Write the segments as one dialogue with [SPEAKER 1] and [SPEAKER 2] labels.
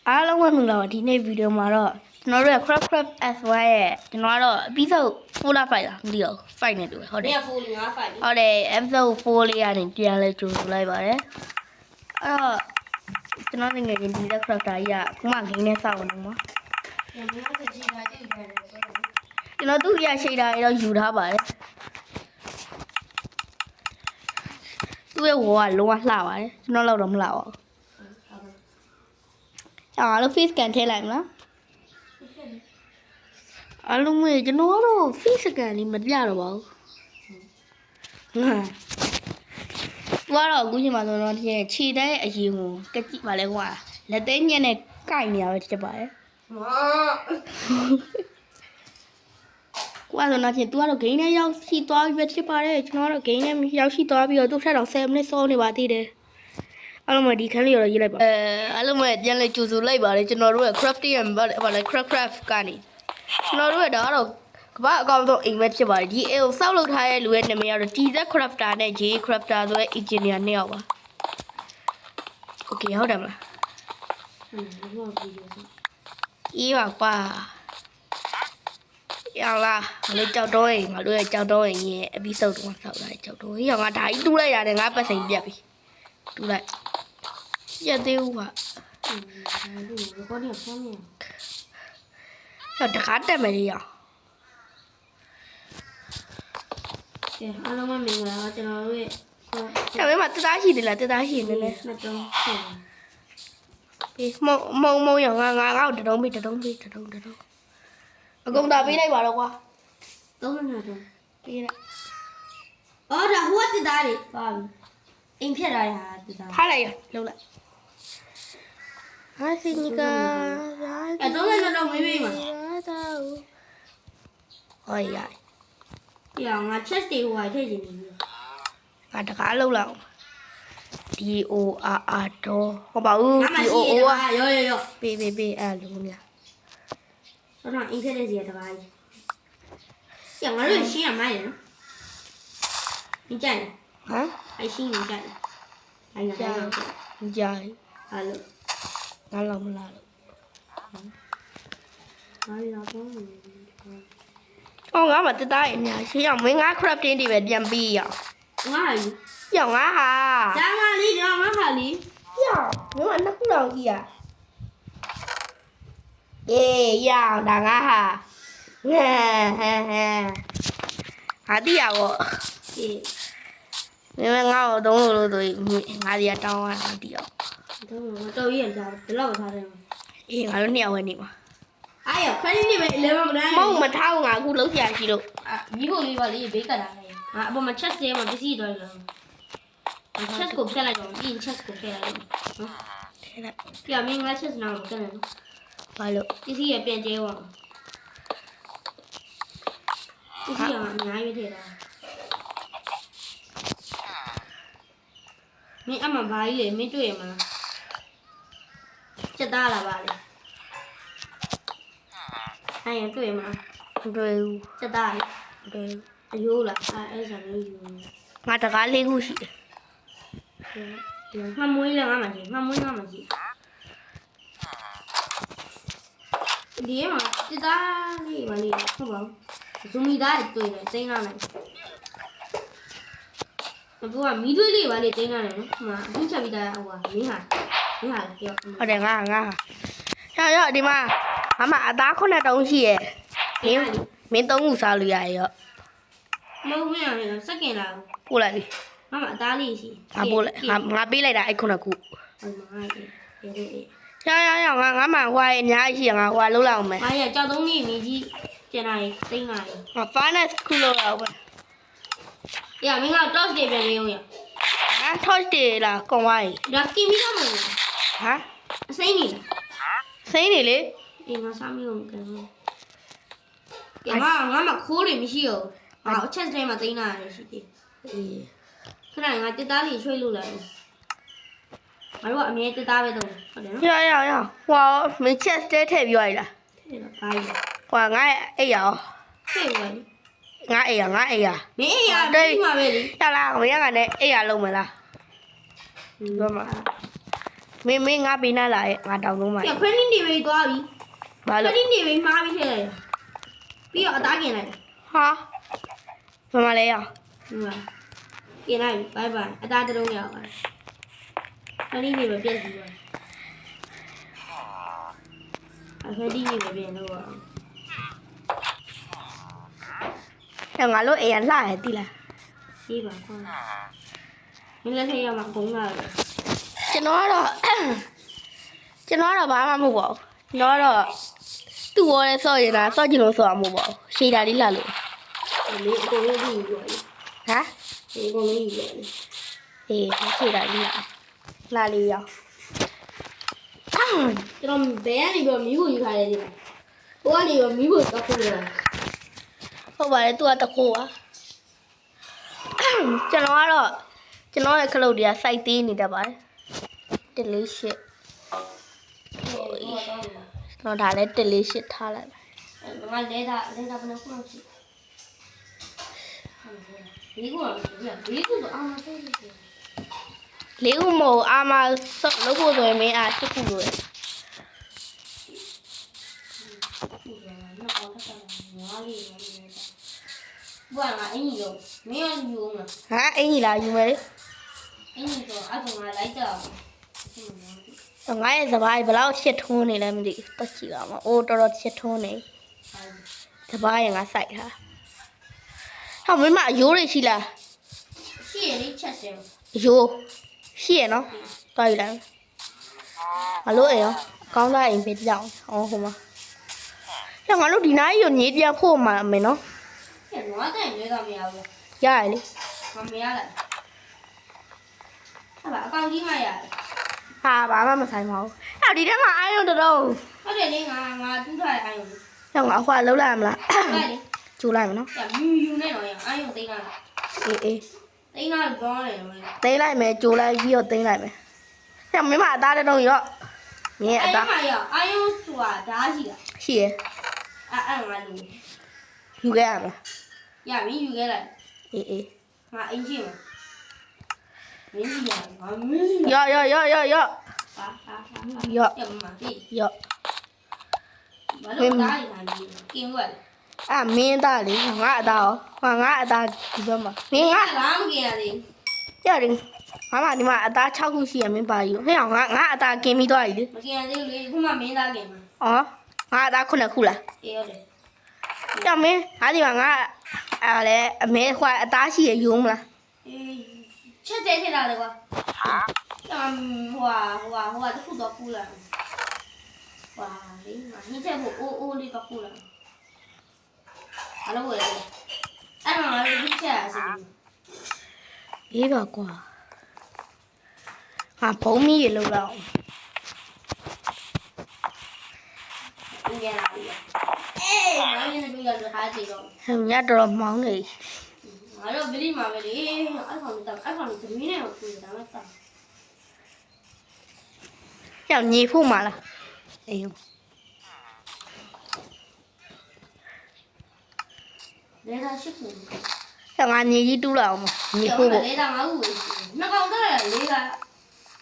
[SPEAKER 1] အားလုံးပဲမင်္ဂလာပါဒီနေ့ဗီဒီယိုမှာတော့ကျွန်တော်တို့ Craft S1 ရဲ့ကျွန်တော်ကတော့ episode 4 လား5လားမသိတော့5နဲ့တူတယ်ဟုတ်တယ်
[SPEAKER 2] 4 5 5
[SPEAKER 1] ဟုတ်တယ် episode 4လေးကနေပြန်လဲကြိုဆိုလိုက်ပါတယ်အဲ့တော့ကျွန်တော်ငယ်ချင်းဒီလက် character ကြီးကခုမှ game နဲ့စောင့်နေမှာကျွန်တော်သူ့ရရှိတာတွေတော့ယူထားပါတယ်သူ့ရဲ့ဝေါ်ကလုံးဝလှပါတယ်ကျွန်တော်တော့မလှပါဘူးအားလုံး face scan ထည့်လိုက်မလားအားလုံးမေကျွန်တော်ကတော့ face scan လေးမပြတော့ပါဘူးဟာတော့အခုချိန်မှာဆိုတော့ခြေတိုင်းအရင်ကိုကကြည့်ပါလဲကွာလက်သေးညက်နဲ့ကိုက်နေရပဲဖြစ်ပါတယ်ကွာဆိုတော့သူကတော့ game နဲ့ရောက်ရှိသွားပြီပဲဖြစ်ပါတယ်ကျွန်တော်ကတော့ game နဲ့ရောက်ရှိသွားပြီးတော့သူ့ထက်တော့7 minutes စောနေပါသေးတယ်အားလုံးပဲဒီခန်းလေးတော့ရေးလိုက်ပါအားလုံးပဲပြန်လဲကြိုဆိုလိုက်ပါတယ်ကျွန်တော်တို့ရဲ့ crafting ဘာလဲ craft ကနေကျွန်တော်တို့ရဲ့ဒါကတော့ကမ္ဘာအကောင့်တော့အိမ်ပဲဖြစ်ပါတယ်ဒီအိမ်ကိုစောက်လုပ်ထားတဲ့လူရဲ့နာမည်ကတော့ TZ crafter နဲ့ J crafter ဆိုတဲ့ engineer နှစ်ယောက်ပါ Okay ဟုတ်တယ်မလားအေးပါကွာရောက်လားငါတို့ကြောက်တော့ရင်ငါတို့ရဲ့ကြောက်တော့ရင်ရဲ့ episode တော့ဆောက်လာကြောက်တော့ရင်ငါဒါကြီးတူးလိုက်ရတယ်ငါပတ်စိန်ပြက်ပြီတူးလိုက်ပြက်သေးဘူးကွာ
[SPEAKER 2] ဘောနေဖမ်းနေ
[SPEAKER 1] တော့တကားတက်မယ်လေးရအောင်
[SPEAKER 2] အားလုံးမင်္ဂလာပါကျွန်တော်တို့ရဲ့
[SPEAKER 1] အဲ့မင်းမတသားရှိတယ်လားတသားရှိနေလေ
[SPEAKER 2] နှစ်တုံးဟုတ်
[SPEAKER 1] ပြီမုံရငါတတုံးပြီတတုံးအကုန်တာပေးလိုက်ပါတော့ကွာ
[SPEAKER 2] 3နှစ်တုံး
[SPEAKER 1] ပေးလိုက်
[SPEAKER 2] အော်ဒါဟိုကတသားတွေပါပြီအိမ်ဖြတ်လာရတသား
[SPEAKER 1] ထားလိုက်ရလုံးလိုက်ဟာစင်က
[SPEAKER 2] အဲ့3နှစ်တုံးမေးမေးမှာ
[SPEAKER 1] ဟောရ
[SPEAKER 2] ပြအောင်ငါ chest တွေဟိုဟာထည့်ချင်နေပြီ
[SPEAKER 1] ငါတကားလုံးလောက် DORR တော့ဟောပါဦး
[SPEAKER 2] DOO อ่ะရော
[SPEAKER 1] ပေးအဲ့လိုများ
[SPEAKER 2] တော့အိမ်ဖြတ်တဲ့စီကတကားကြီးပြငါတို့ရှင်းရမိုင်းရနော်你站着，
[SPEAKER 1] 啊？
[SPEAKER 2] 还行，你站着，还能
[SPEAKER 1] 你家
[SPEAKER 2] 好了，
[SPEAKER 1] 俺老不拉了。
[SPEAKER 2] 哪里老公？
[SPEAKER 1] 哦，俺们这大人家是要没俺 crafting 的呗，点币呀？
[SPEAKER 2] 我还有，
[SPEAKER 1] 要俺哈？
[SPEAKER 2] 咱哪里？咱哪哈里？
[SPEAKER 1] 要，你们那不容易啊？耶，要当俺哈？阿弟呀我。因为我东路都俺家长啊阿弟哦。
[SPEAKER 2] 我照眼家，知道他的吗？
[SPEAKER 1] 咦，俺都鸟问你嘛？
[SPEAKER 2] 哎呦，看你那边来嘛不来？
[SPEAKER 1] 冇么他我俺姑楼下去了。
[SPEAKER 2] 啊，以后你话你别干啥了啊？不嘛，chest 嘛，必须多了。chest 够漂亮的，你 chest 够漂亮的。
[SPEAKER 1] 漂亮。
[SPEAKER 2] 表明我 chest 哪不可能？
[SPEAKER 1] 完了。
[SPEAKER 2] 必须也变结网。必须啊，你还有这个。မင်းအမှဘာကြီးလေမင်းတွေ့ရမလားစက်သားလားပါလေအဲ့ရတွေ့ရမလား
[SPEAKER 1] မတွေ့ဘူး
[SPEAKER 2] စက်သားလေ
[SPEAKER 1] တွေ့
[SPEAKER 2] အယိုးလားအဲ့ဒါလေးယူ
[SPEAKER 1] ငါတကားလေးခုရှိ
[SPEAKER 2] တယ်မှမွေးလည်းငါမှရှိမှမွေးငါမှရှိဒီမှာစက်သားလေးပါလေဟုတ်ပါဘူးဇူမီသားတွေ့တယ်သိမ်းလာလိုက်不过米堆里吧，你真干了嘛？你吃不得我，你看要。
[SPEAKER 1] ဟုတ်တယ်ငါရောက်ဒီမှာအမအသားခုနှစ်တုံးရှိရဲ့မင်းသုံးခုစားလို့ရရော
[SPEAKER 2] မဟုတ်မရဘူးစက်ကင်လာ
[SPEAKER 1] ပို့လိုက်ပြီ
[SPEAKER 2] မမအသားလေးရှိ
[SPEAKER 1] ငါပို့လိုက်ငါပေးလိုက်တာအဲ့ခုနှစ်ခု
[SPEAKER 2] ဟုတ်မှာရတယ်
[SPEAKER 1] ရောက်ငါမှဟွာအများကြီးရှိငါဟွာလုံးလောက်အောင်မယ်
[SPEAKER 2] အားရကြောက်သုံးနေမိကြီးကျန်တာသိမ်းလာတယ်
[SPEAKER 1] ငါ finance ခုလုံးလောက်ပဲ
[SPEAKER 2] ရမင်းက toss တွေပြန်မေးအောင်ရ
[SPEAKER 1] ဟာ toss တွေလားကွန်ဝိုင်း
[SPEAKER 2] ဒါကီမီတော့မဟုတ်
[SPEAKER 1] ဟာ
[SPEAKER 2] အစိမ့်နေ
[SPEAKER 1] စိမ့်နေလေ
[SPEAKER 2] အေးငါစားမျိုးကဲငါမခိုးတွေမရှိဘူးငါအချက်ထဲမှာသိမ်းလာရတယ်ရှိသေး
[SPEAKER 1] အေး
[SPEAKER 2] ခဏငါတက်သားလေးချွေးလို့လာတယ်ငါတို့ကအမြဲတက်သားပဲတော့ဟုတ်တယ်နော်
[SPEAKER 1] ရဟွာမင်းချက်တဲထည့်ပြီးရည်လား
[SPEAKER 2] ထည့်တော့ဘာလဲ
[SPEAKER 1] ဟွာငါအိပ်ရအောင်
[SPEAKER 2] ထည့်ပါ
[SPEAKER 1] ငါအိပ်ရ
[SPEAKER 2] မင်းအိပ်ရပြီးမှပဲလေ
[SPEAKER 1] ရလားမင်းကလည်းအိပ်ရလုံးမလားပြောမှာ မင်းငါပေးနာလာရဲ့ငါတောင်းလုံးမှာ
[SPEAKER 2] ခရစ်နေပဲသွားပြီ
[SPEAKER 1] ဘာ
[SPEAKER 2] ခ
[SPEAKER 1] လို့
[SPEAKER 2] ရစ်နေပဲမှားပြီးထည့်လိုက်ပြီးတော့အသားกินလိုက်
[SPEAKER 1] ဟာဘာမလဲရ
[SPEAKER 2] ဟုတ်လားกินလိုက်ဘိုင်ဘိုင်အသားတစ်လုံးရအောင်ခရစ်နေပဲပြည့်စီသွားအခရစ်နေပဲပြင်လို့
[SPEAKER 1] ငါလို့အိမ်ကလှရဲတိလား
[SPEAKER 2] ဒီပါခွာမင်းလက်ထက်ရမှာဘုံလာတယ်
[SPEAKER 1] ကျွန်တော်ကတော့ဘာမှမဟုတ်ပါဘူးကျွန်တော်ကတော့သူ့ဝေါ်လဲဆော့ရင်လားဆော့ချင်လို့ဆော့မှာမဟုတ်ပါဘူးရှေ့တာလေးလှလို့
[SPEAKER 2] လေအကုန်လုံးပြီးပြီ
[SPEAKER 1] ဟမ်
[SPEAKER 2] ဒီအကုန်လုံးပြီးပြီ
[SPEAKER 1] အေးရှေ့တာလေးလှလေးရော
[SPEAKER 2] ကျွန်တော်ဘယ်ကနေပြီးမီးကိုယူထားတယ်ဒီမှာဟိုကနေပြီးမီးကိုတောက်ဖို့ရ
[SPEAKER 1] ဟုတ်ပါတယ်သူကတခိုးပါကျွန်တော်ရဲ့ခလုတ်တွေကစိုက်သေးနေတတ်ပါတယ်တစ်လေးရှစ်ကျွန်တော်ဒါလည်းတစ်လေးရှစ်ထားလိုက်ပါ
[SPEAKER 2] ငါလဲတာဘယ်နှခုလောက်ရှိဒီကောဒီကောအာမသိဘူး
[SPEAKER 1] လေးခုမဟုတ်အာမဆော့လုပ်ဖို့ဆိုရင်မင်းအားတစ်ခုလို့ရ
[SPEAKER 2] ဘာငါအင်းကြီးရောမင်းရောယူအောင်လား
[SPEAKER 1] ဟမ်အင်ကြီးလာယူမယ်လေ
[SPEAKER 2] အင်းကြီးတော့အဲ့ကောင်ငါလိုက်တော့
[SPEAKER 1] ငါရဲ့စပိုင်းဘယ်လောက်ချစ်ထွန်းနေလဲမသိဘူးတက်ကြည့်ပါမအိုးတော်တော်ချစ်ထွန်းနေစပိုင်းရင်ငါစိုက်ထားဟောမင်းမအယိုးတွေရှိလား
[SPEAKER 2] ရှိရလေးချက်တယ်
[SPEAKER 1] အယိုးရှိရနော်တွားယူလိုက်မလို့အေးရောကောင်းသားအိမ်ပေးကြောင်းဟိုမှာညငါတို့ဒီနားကြီးကိုညေးပြန်ဖို့မှာမယ်နော်
[SPEAKER 2] ကျန်တော့တဲ့လေကမရဘူး
[SPEAKER 1] ရရလေ
[SPEAKER 2] မရလိုက်ဟာအကောင်ကြီးမရတယ်
[SPEAKER 1] ဟာဘာမှမဆိုင်ပါဘူးအဲ့ဒီထဲမှာအာရုံတော်တော်
[SPEAKER 2] ဟုတ်တယ်လေငါတူးထားတဲ့အာယုံလေး
[SPEAKER 1] ညငါဟွာလှုပ်လိုက်မလား
[SPEAKER 2] ဟုတ်လေ
[SPEAKER 1] ကျူလိုက်မနော်
[SPEAKER 2] ကျမြူယူနေတော့အာယုံသိမ်းလာ
[SPEAKER 1] အေးအေး
[SPEAKER 2] သိမ်းလာတော့တယ်လို့
[SPEAKER 1] သိမ်းလိုက်မယ်ကျိုးလိုက်ပြီးတော့သိမ်းလိုက်မယ်ညမင်းမအသားတုံးရောမင်းအသား
[SPEAKER 2] မရအာယုံဆိုတာဓာတ်ရှိတာ
[SPEAKER 1] ရှိရ
[SPEAKER 2] အဲ့ငါလူ
[SPEAKER 1] ယူခဲ့ရမလား
[SPEAKER 2] ရမင်းယူခဲ့လိုက်
[SPEAKER 1] အေးအေး
[SPEAKER 2] ငါအင်းချင်းမင်းကြီးရငါမင်းကြီး
[SPEAKER 1] ရော့ဟာ
[SPEAKER 2] ရော့
[SPEAKER 1] ရော့
[SPEAKER 2] ရမှာပြီ
[SPEAKER 1] ရော့
[SPEAKER 2] ဘာလို့ဓာတ်ရတာလဲကင်းဝက်
[SPEAKER 1] အဲ့မင်းသားလေငါအသားရောငါအသားဒီဘက်မှာမင်းငါ
[SPEAKER 2] ဘာမှမကင်ရသေး
[SPEAKER 1] ရတယ်ငါမဒီမှာအသား6ခုရှိရမင်းပါယူဟဲ့အောင်ငါအသားกินပြီးသွားပြီလေ
[SPEAKER 2] မကင်ရသေးလေခုမှမင်းသားကင်မှာ
[SPEAKER 1] အော်ငါအသား9ခုလား
[SPEAKER 2] အေးဟုတ်တယ်
[SPEAKER 1] ညမင်းဟာဒီမှာငါအဲ့လေအမဲခွာအသားရှိရယူမလား
[SPEAKER 2] အေးချက်တဲ့ထက်တာလေကွာဟွာတခုတော့ပူလာဝါလေးငါညစ်တဲ့ဖို့အိုးလေးတော့ပူလာအဲ့လိုလေအဲ့တော့ငါတို့ဒီချက်အစီ
[SPEAKER 1] အေးပါကွာဟာဘုံမီးရလောက်တော့
[SPEAKER 2] ဦးရလာပြီအေးငါလည်းတွေ့ရတော့ဟာကြည့်တော့
[SPEAKER 1] ဟမ်ညတော်မောင်းနေ
[SPEAKER 2] ငါတို့ဗလီမှာပဲလေအဲ့ကောင်တော့အဲ့ကောင်သမီးနဲ့ကိုတွေ့တာမှတ်တာ
[SPEAKER 1] ညညီဖို့မှာလားအေး
[SPEAKER 2] လေသာရှိခု
[SPEAKER 1] ငါညီကြီးတူးလာအောင်ညီဖို့ပေါ့
[SPEAKER 2] လေသာငါ့ကိုနှကောင်တော့လေသာ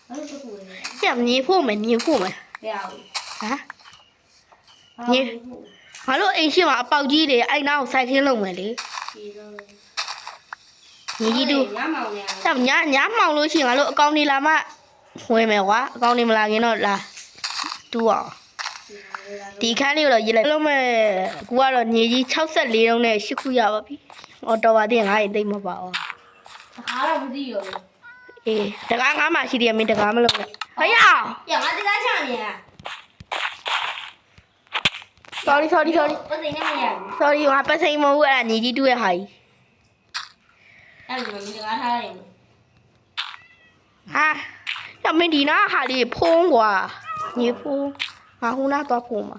[SPEAKER 2] ဘာလို့ရှိခုလဲ
[SPEAKER 1] ညညီဖို့မယ်ညီဖို့မယ်
[SPEAKER 2] ဘယ်အောင်
[SPEAKER 1] ဟမ်ငါတို့အိမ်ရှိမှာအပေါက်ကြီးတွေအဲ့နားကိုစိုက်ခင်းလုပ်မယ်လေ
[SPEAKER 2] ဒီတော့
[SPEAKER 1] ညီကြီးတူး
[SPEAKER 2] ညမောင်နေ
[SPEAKER 1] ညမှောင်လို့ရှိရင်ငါတို့အကောင့်တွေလာမှဝင်မယ်ကွာအကောင့်တွေမလာခင်တော့လာတူးအောင်ဒီခန်းလေးကိုတော့ရေးလိုက်လုံးမဲ့ကူကတော့ညီကြီး64လုံးနဲ့8ခုရပါပြီ။အော်တော်ပါသေးငါ့ရင်သိမ့်မပါဘူး
[SPEAKER 2] အားတော့မသိရော
[SPEAKER 1] ။အေးတကားငါမှရှိတယ်မင်းတကားမလုပ်နဲ့။ဟေးရ
[SPEAKER 2] ညငါတရားချနေရ
[SPEAKER 1] sorry
[SPEAKER 2] ပတ်သိနေမရဘူး
[SPEAKER 1] sorry ငါပတ်စိန်မဟုတ်အဲ့ဒါညီကြီးတူးရဲ့ဟာကြီး
[SPEAKER 2] အဲ့ဒါမင်းတရားထားရတယ်
[SPEAKER 1] ။ဟာညမင်းဒီနာဟာလေးဖုံးကွာညီဖုံးငါဟိုနာတော့ဖုံးမှာ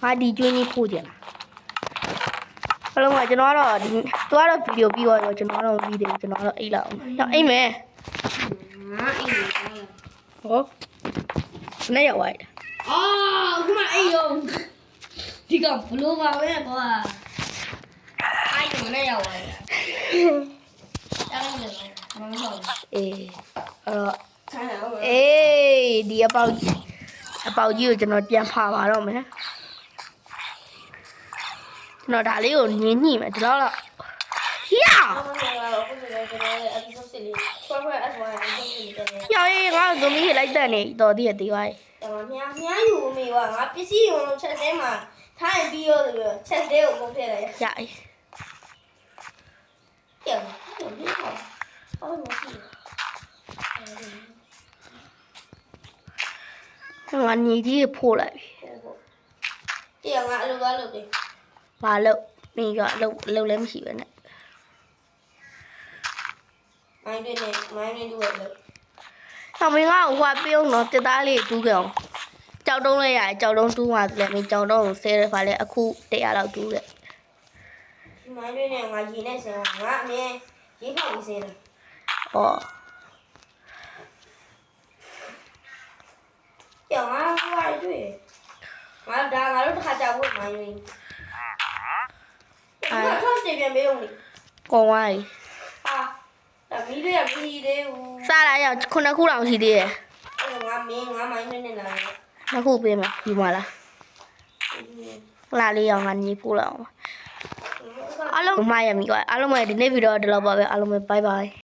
[SPEAKER 1] ငါဒီကျွင်းကြီးဖို့ကြလား။ဘလုံးကကျွန်တော်ကတော့ဒီသူကတော့ဗီဒီယိုပြီးတော့ကျွန်တော်တော့ဗီဒီယိုကျွန်တော်တော့အိတ်လောက်အောင်။အိတ်မယ်
[SPEAKER 2] ငါအိမ်
[SPEAKER 1] ။ဟောနဲ့ရောက်သွားတယ်
[SPEAKER 2] အော်ခုမှအိမ်ရောဒီကဘလို့ပါပဲကွာအိုက်မနဲ့ရောက်သွားတယ်
[SPEAKER 1] ။
[SPEAKER 2] တားတယ်မမဟုတ်
[SPEAKER 1] အေးအဲ့တော့
[SPEAKER 2] ထိုင်အောင်
[SPEAKER 1] အေးဒီအပေါက်ကြီးကိုကျွန်တော်ပြန်ဖာပါတော့မယ်ကျွန်တော်ဒါလေးကိုညင်းညှိမယ်ဒီတော့ဟီယာ ယောက်ရေးငါ့ကိုသမီးလိုက်တက်နေတော်တည်းတည်ပါရဲ့
[SPEAKER 2] မြားယူမိကွာငါပစ္စည်းရုံလုံးချက်တဲမှာထိုင်ပြီးရောဆိုပြီးချက်တဲကိုပုံထည့်လိုက်
[SPEAKER 1] ရအေး
[SPEAKER 2] ပြောင်းပြီးတော့အော်မရှိ
[SPEAKER 1] ငါညီကြီးဖိုးလိုက်ပြီ
[SPEAKER 2] တရားငါအလုပ်သွားလုပ်တယ်
[SPEAKER 1] ဘာလို့နေရအလုပ်လည်းမရှိပဲနဲ့
[SPEAKER 2] မိုင်းတွင်းနဲ့မိုင်းတွင်းတူရဲ့လုပ်
[SPEAKER 1] ။မင်းကဟိုပြုံးတော့တက်သားလေးတူးကြအောင်။ကြောက်တုံးလေးရတယ်ကြောက်တုံးတူးမှလည်းမင်းကြောက်တုံးကိုဆဲရပါလေအခု100လောက်တူးတဲ့
[SPEAKER 2] မိုင်းတွင်းနဲ့ငါရေနဲ့ဆင်းငါအမြဲရေဖောက်ပြီးဆင်းတယ်
[SPEAKER 1] ။ဟော
[SPEAKER 2] ပြောင်းငါဟိုရတွေ့ငါဒါငါတို့တစ်ခါကြောက်ဖို့မိုင်းတွင်းအဲ့တော့တင်ပြန်ပေးဦးလေ
[SPEAKER 1] ကောင်းသွားပြီ
[SPEAKER 2] ဟာဒါမီးလေးကမီးသေးဘူး
[SPEAKER 1] ။စားလာရောက်9ခုတောင်ရှိသေးတယ်
[SPEAKER 2] အဲ့ငါမိုင်းတွင်းနဲ့လာတယ်
[SPEAKER 1] ။နှစ်ခုပေးမယ်ဒီမှာလား။လာလေးအောင်ငါညီပို့လိုက်အောင်။အားလုံးမရမီကွာအားလုံးမဒီနေ့ဗီဒီယိုဒီလောက်ပါပဲအားလုံးပဲ bye bye